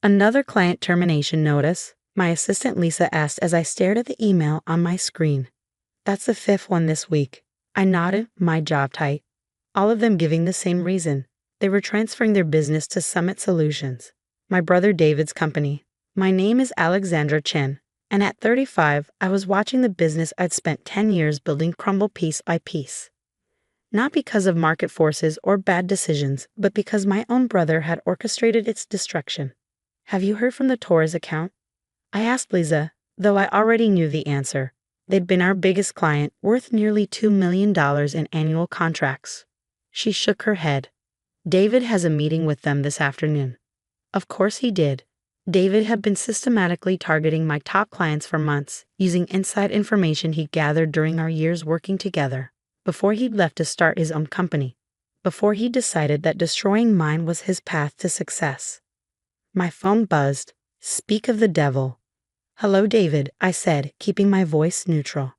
Another client termination notice, my assistant Lisa asked as I stared at the email on my screen. That's the fifth one this week. I nodded, my jaw tight. All of them giving the same reason. They were transferring their business to Summit Solutions, my brother David's company. My name is Alexandra Chen, and at 35, I was watching the business I'd spent 10 years building crumble piece by piece. Not because of market forces or bad decisions, but because my own brother had orchestrated its destruction. Have you heard from the Torres account? I asked Lisa, though I already knew the answer. They'd been our biggest client, worth nearly $2 million in annual contracts. She shook her head. David has a meeting with them this afternoon. Of course he did. David had been systematically targeting my top clients for months, using inside information he gathered during our years working together, before he'd left to start his own company, before he decided that destroying mine was his path to success. My phone buzzed. Speak of the devil. Hello, David, I said, keeping my voice neutral.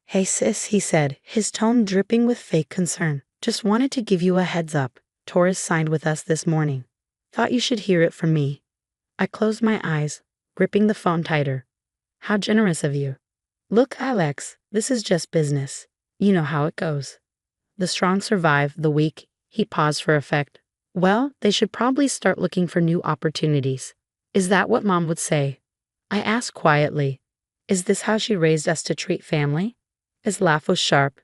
Hey, sis, he said, his tone dripping with fake concern. Just wanted to give you a heads up. Torres signed with us this morning. Thought you should hear it from me. I closed my eyes, gripping the phone tighter. How generous of you. Look, Alex, this is just business. You know how it goes. The strong survive, the weak. He paused for effect. Well, they should probably start looking for new opportunities. Is that what Mom would say? I asked quietly. Is this how she raised us to treat family? His laugh was sharp.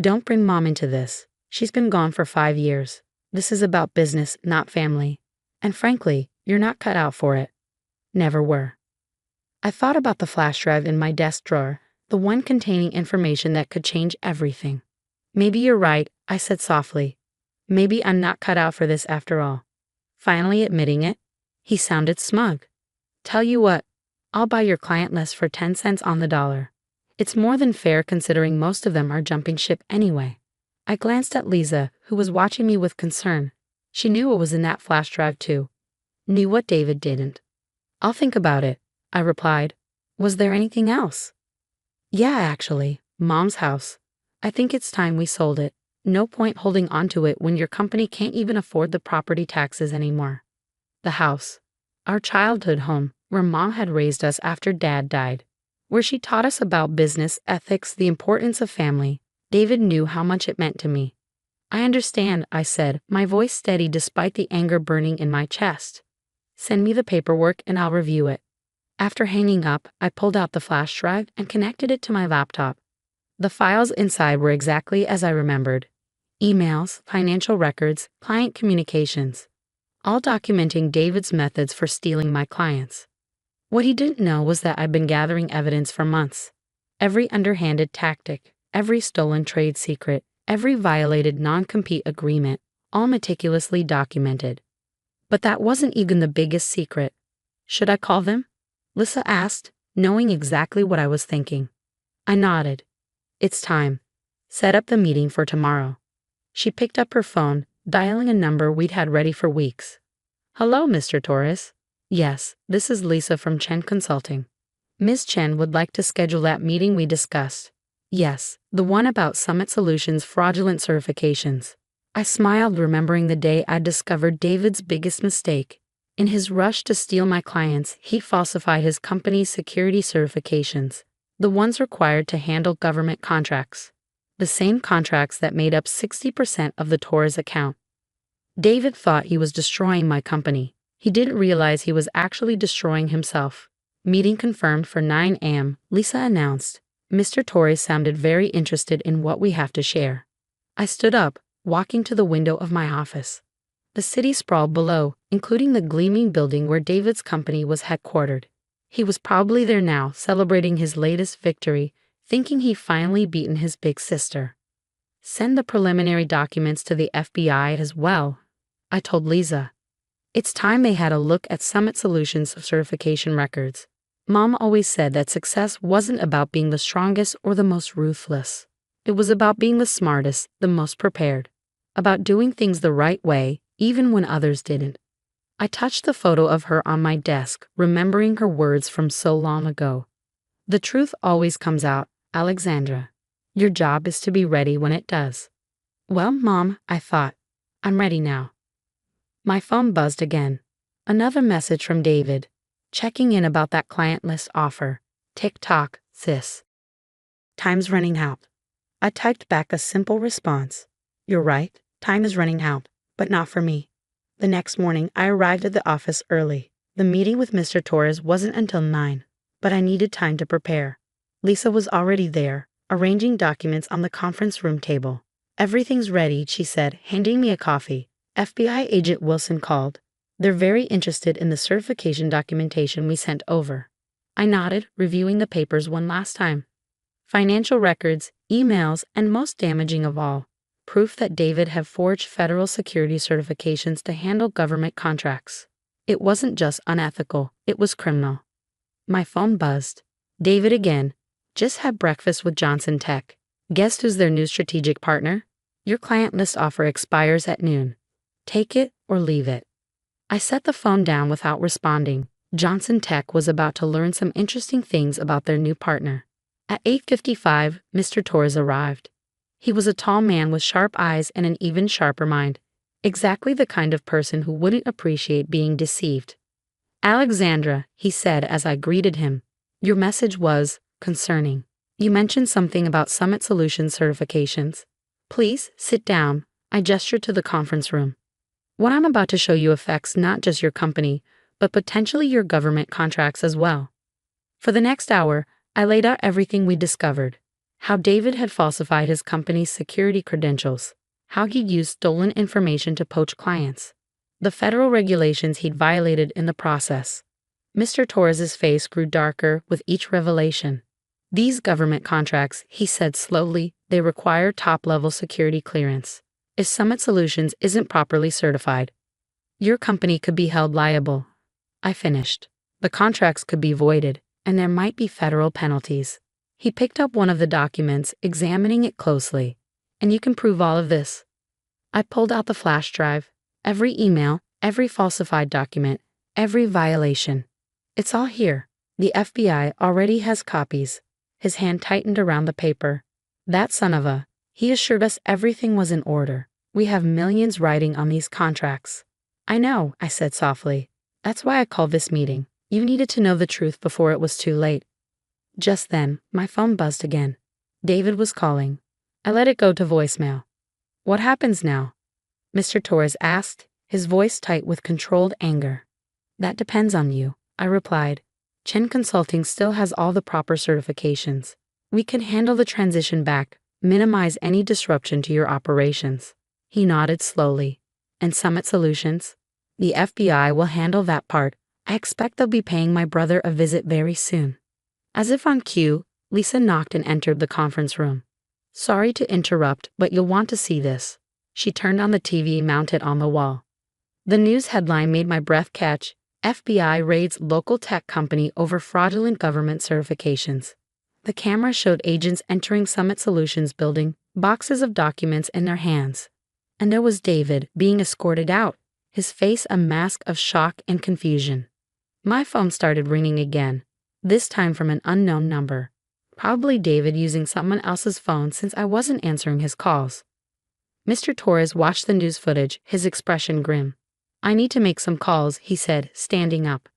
Don't bring Mom into this. She's been gone for 5 years. This is about business, not family. And frankly, you're not cut out for it. Never were. I thought about the flash drive in my desk drawer, the one containing information that could change everything. Maybe you're right, I said softly. Maybe I'm not cut out for this after all. Finally admitting it, he sounded smug. Tell you what, I'll buy your client list for 10 cents on the dollar. It's more than fair considering most of them are jumping ship anyway. I glanced at Lisa, who was watching me with concern. She knew what was in that flash drive too. Knew what David didn't. I'll think about it, I replied. Was there anything else? Yeah, actually, Mom's house. I think it's time we sold it. No point holding onto it when your company can't even afford the property taxes anymore. The house. Our childhood home, where Mom had raised us after Dad died. Where she taught us about business, ethics, the importance of family. David knew how much it meant to me. I understand, I said, my voice steady despite the anger burning in my chest. Send me the paperwork and I'll review it. After hanging up, I pulled out the flash drive and connected it to my laptop. The files inside were exactly as I remembered. Emails, financial records, client communications. All documenting David's methods for stealing my clients. What he didn't know was that I'd been gathering evidence for months. Every underhanded tactic, every stolen trade secret, every violated non-compete agreement, all meticulously documented. But that wasn't even the biggest secret. Should I call them? Lisa asked, knowing exactly what I was thinking. I nodded. It's time. Set up the meeting for tomorrow. She picked up her phone, dialing a number we'd had ready for weeks. Hello, Mr. Torres. Yes, this is Lisa from Chen Consulting. Ms. Chen would like to schedule that meeting we discussed. Yes, the one about Summit Solutions' fraudulent certifications. I smiled, remembering the day I discovered David's biggest mistake. In his rush to steal my clients, he falsified his company's security certifications, the ones required to handle government contracts. The same contracts that made up 60% of the Torres account. David thought he was destroying my company. He didn't realize he was actually destroying himself. Meeting confirmed for 9 a.m., Lisa announced. Mr. Torres sounded very interested in what we have to share. I stood up, walking to the window of my office. The city sprawled below, including the gleaming building where David's company was headquartered. He was probably there now, celebrating his latest victory, thinking he'd finally beaten his big sister. Send the preliminary documents to the FBI as well, I told Lisa. It's time they had a look at Summit Solutions' certification records. Mom always said that success wasn't about being the strongest or the most ruthless. It was about being the smartest, the most prepared. About doing things the right way, even when others didn't. I touched the photo of her on my desk, remembering her words from so long ago. The truth always comes out, Alexandra. Your job is to be ready when it does. Well, Mom, I thought. I'm ready now. My phone buzzed again. Another message from David. Checking in about that client list offer. Tick-tock, sis. Time's running out. I typed back a simple response. You're right, time is running out, but not for me. The next morning, I arrived at the office early. The meeting with Mr. Torres wasn't until 9, but I needed time to prepare. Lisa was already there, arranging documents on the conference room table. Everything's ready, she said, handing me a coffee. FBI agent Wilson called. They're very interested in the certification documentation we sent over. I nodded, reviewing the papers one last time. Financial records, emails, and most damaging of all, proof that David had forged federal security certifications to handle government contracts. It wasn't just unethical, it was criminal. My phone buzzed. David again. Just had breakfast with Johnson Tech. Guess who's their new strategic partner? Your client list offer expires at noon. Take it or leave it. I set the phone down without responding. Johnson Tech was about to learn some interesting things about their new partner. At 8:55, Mr. Torres arrived. He was a tall man with sharp eyes and an even sharper mind. Exactly the kind of person who wouldn't appreciate being deceived. Alexandra, he said as I greeted him. Your message was concerning. You mentioned something about Summit Solutions certifications. Please, sit down. I gestured to the conference room. What I'm about to show you affects not just your company, but potentially your government contracts as well. For the next hour, I laid out everything we discovered. How David had falsified his company's security credentials. How he'd used stolen information to poach clients. The federal regulations he'd violated in the process. Mr. Torres's face grew darker with each revelation. These government contracts, he said slowly, they require top-level security clearance. If Summit Solutions isn't properly certified, your company could be held liable. I finished. The contracts could be voided, and there might be federal penalties. He picked up one of the documents, examining it closely. And you can prove all of this. I pulled out the flash drive. Every email, every falsified document, every violation. It's all here. The FBI already has copies. His hand tightened around the paper. That son of a... He assured us everything was in order. We have millions riding on these contracts. I know, I said softly. That's why I called this meeting. You needed to know the truth before it was too late. Just then, my phone buzzed again. David was calling. I let it go to voicemail. What happens now? Mr. Torres asked, his voice tight with controlled anger. That depends on you, I replied. Chen Consulting still has all the proper certifications. We can handle the transition back, minimize any disruption to your operations. He nodded slowly. And Summit Solutions? The FBI will handle that part. I expect they'll be paying my brother a visit very soon. As if on cue, Lisa knocked and entered the conference room. Sorry to interrupt, but you'll want to see this. She turned on the TV mounted on the wall. The news headline made my breath catch. FBI raids local tech company over fraudulent government certifications. The camera showed agents entering Summit Solutions building, boxes of documents in their hands. And there was David being escorted out, his face a mask of shock and confusion. My phone started ringing again, this time from an unknown number. Probably David using someone else's phone since I wasn't answering his calls. Mr. Torres watched the news footage, his expression grim. I need to make some calls, he said, standing up.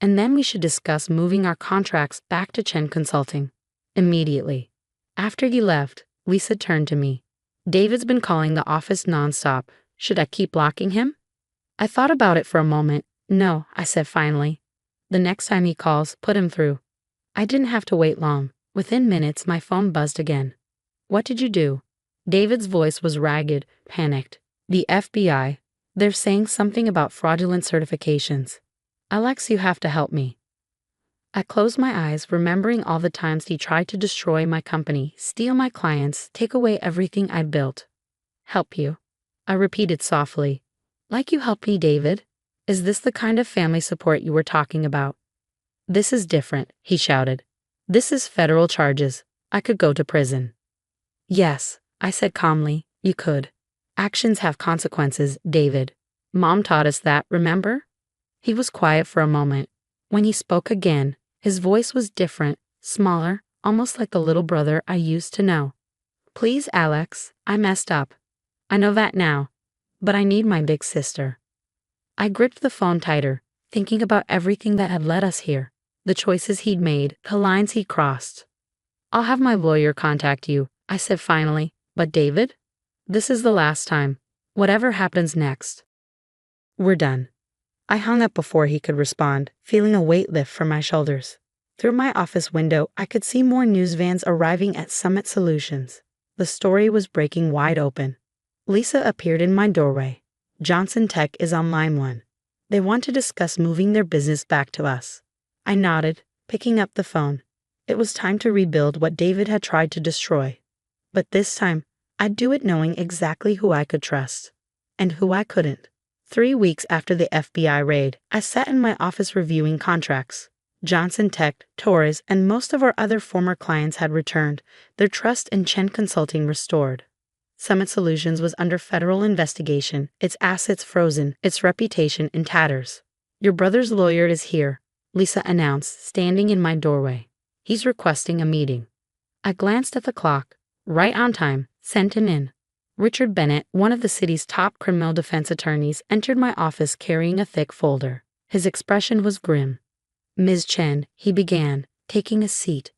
And then we should discuss moving our contracts back to Chen Consulting. Immediately. After he left, Lisa turned to me. David's been calling the office nonstop. Should I keep blocking him? I thought about it for a moment. No, I said finally. The next time he calls, put him through. I didn't have to wait long. Within minutes, my phone buzzed again. What did you do? David's voice was ragged, panicked. The FBI. They're saying something about fraudulent certifications. Alex, you have to help me. I closed my eyes, remembering all the times he tried to destroy my company, steal my clients, take away everything I'd built. Help you. I repeated softly. Like you helped me, David? Is this the kind of family support you were talking about? This is different, he shouted. This is federal charges. I could go to prison. Yes, I said calmly, you could. Actions have consequences, David. Mom taught us that, remember? He was quiet for a moment. When he spoke again, his voice was different, smaller, almost like the little brother I used to know. Please, Alex, I messed up. I know that now, but I need my big sister. I gripped the phone tighter, thinking about everything that had led us here, the choices he'd made, the lines he'd crossed. I'll have my lawyer contact you, I said finally. But David? This is the last time. Whatever happens next. We're done. I hung up before he could respond, feeling a weight lift from my shoulders. Through my office window, I could see more news vans arriving at Summit Solutions. The story was breaking wide open. Lisa appeared in my doorway. Johnson Tech is on line 1. They want to discuss moving their business back to us. I nodded, picking up the phone. It was time to rebuild what David had tried to destroy. But this time, I'd do it knowing exactly who I could trust. And who I couldn't. 3 weeks after the FBI raid, I sat in my office reviewing contracts. Johnson Tech, Torres, and most of our other former clients had returned, their trust in Chen Consulting restored. Summit Solutions was under federal investigation, its assets frozen, its reputation in tatters. Your brother's lawyer is here, Lisa announced, standing in my doorway. He's requesting a meeting. I glanced at the clock. Right on time, sent him in. Richard Bennett, one of the city's top criminal defense attorneys, entered my office carrying a thick folder. His expression was grim. Ms. Chen, he began, taking a seat.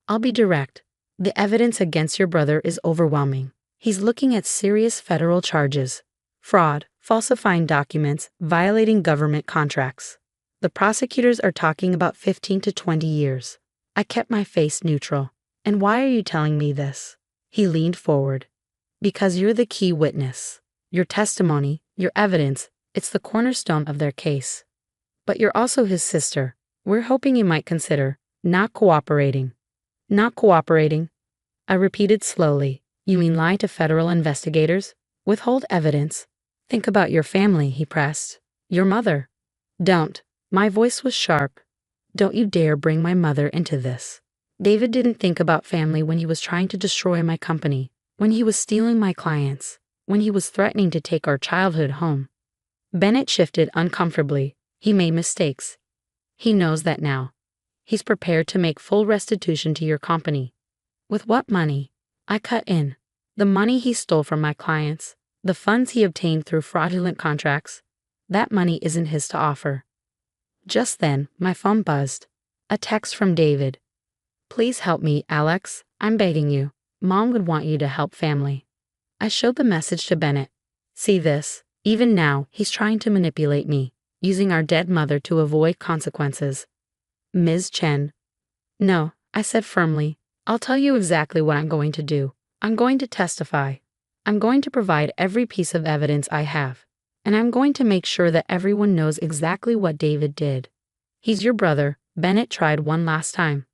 I'll be direct. The evidence against your brother is overwhelming. He's looking at serious federal charges. Fraud, falsifying documents, violating government contracts. The prosecutors are talking about 15 to 20 years. I kept my face neutral. And why are you telling me this? He leaned forward. Because you're the key witness. Your testimony, your evidence, it's the cornerstone of their case. But you're also his sister. We're hoping you might consider not cooperating. Not cooperating? I repeated slowly. You mean lie to federal investigators? Withhold evidence? Think about your family, he pressed. Your mother. Don't. My voice was sharp. Don't you dare bring my mother into this. David didn't think about family when he was trying to destroy my company, when he was stealing my clients, when he was threatening to take our childhood home. Bennett shifted uncomfortably. He made mistakes. He knows that now. He's prepared to make full restitution to your company. With what money? I cut in. The money he stole from my clients, the funds he obtained through fraudulent contracts, that money isn't his to offer. Just then, my phone buzzed. A text from David. Please help me, Alex. I'm begging you. Mom would want you to help family. I showed the message to Bennett. See this? Even now, he's trying to manipulate me, using our dead mother to avoid consequences. Ms. Chen. No, I said firmly. I'll tell you exactly what I'm going to do. I'm going to testify. I'm going to provide every piece of evidence I have. And I'm going to make sure that everyone knows exactly what David did. He's your brother. Bennett tried one last time.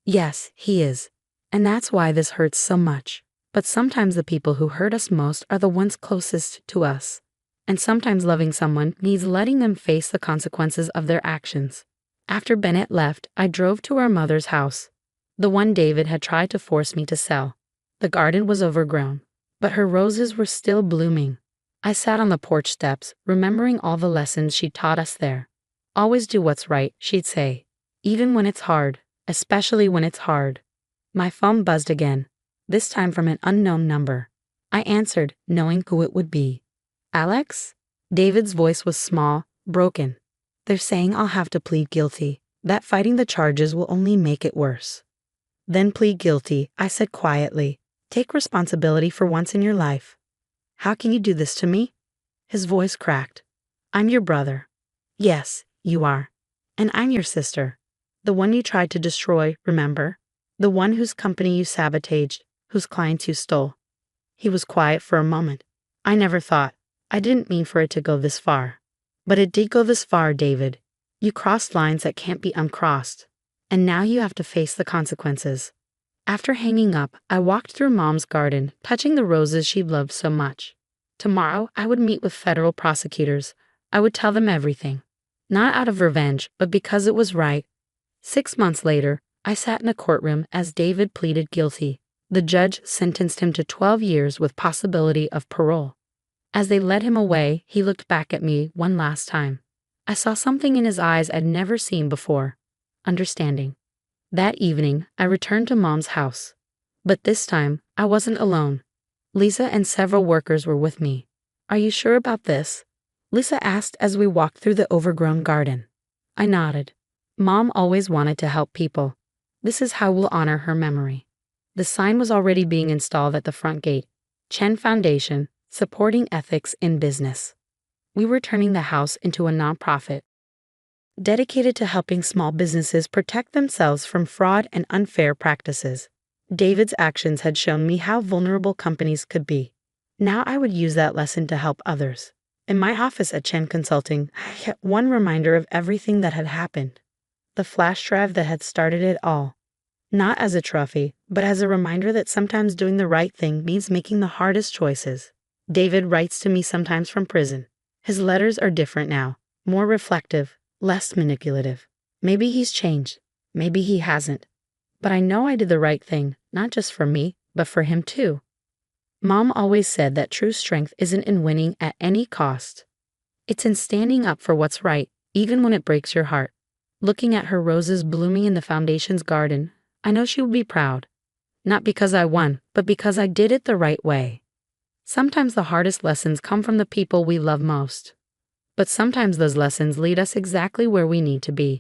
Yes, he is. And that's why this hurts so much. But sometimes the people who hurt us most are the ones closest to us. And sometimes loving someone means letting them face the consequences of their actions. After Bennett left, I drove to our mother's house. The one David had tried to force me to sell. The garden was overgrown, but her roses were still blooming. I sat on the porch steps, remembering all the lessons she'd taught us there. Always do what's right, she'd say. Even when it's hard, especially when it's hard. My phone buzzed again, this time from an unknown number. I answered, knowing who it would be. Alex? David's voice was small, broken. They're saying I'll have to plead guilty, that fighting the charges will only make it worse. Then plead guilty, I said quietly. Take responsibility for once in your life. How can you do this to me? His voice cracked. I'm your brother. Yes, you are. And I'm your sister. The one you tried to destroy, remember? The one whose company you sabotaged, whose clients you stole. He was quiet for a moment. I never thought. I didn't mean for it to go this far. But it did go this far, David. You crossed lines that can't be uncrossed. And now you have to face the consequences. After hanging up, I walked through Mom's garden, touching the roses she loved so much. Tomorrow, I would meet with federal prosecutors. I would tell them everything. Not out of revenge, but because it was right. 6 months later, I sat in a courtroom as David pleaded guilty. The judge sentenced him to 12 years with possibility of parole. As they led him away, he looked back at me one last time. I saw something in his eyes I'd never seen before. Understanding. That evening, I returned to Mom's house. But this time, I wasn't alone. Lisa and several workers were with me. Are you sure about this? Lisa asked as we walked through the overgrown garden. I nodded. Mom always wanted to help people. This is how we'll honor her memory. The sign was already being installed at the front gate. Chen Foundation, supporting ethics in business. We were turning the house into a nonprofit, dedicated to helping small businesses protect themselves from fraud and unfair practices. David's actions had shown me how vulnerable companies could be. Now I would use that lesson to help others. In my office at Chen Consulting, I kept one reminder of everything that had happened. The flash drive that had started it all. Not as a trophy, but as a reminder that sometimes doing the right thing means making the hardest choices. David writes to me sometimes from prison. His letters are different now, more reflective, less manipulative. Maybe he's changed. Maybe he hasn't. But I know I did the right thing, not just for me, but for him too. Mom always said that true strength isn't in winning at any cost. It's in standing up for what's right, even when it breaks your heart. Looking at her roses blooming in the foundation's garden, I know she would be proud. Not because I won, but because I did it the right way. Sometimes the hardest lessons come from the people we love most. But sometimes those lessons lead us exactly where we need to be.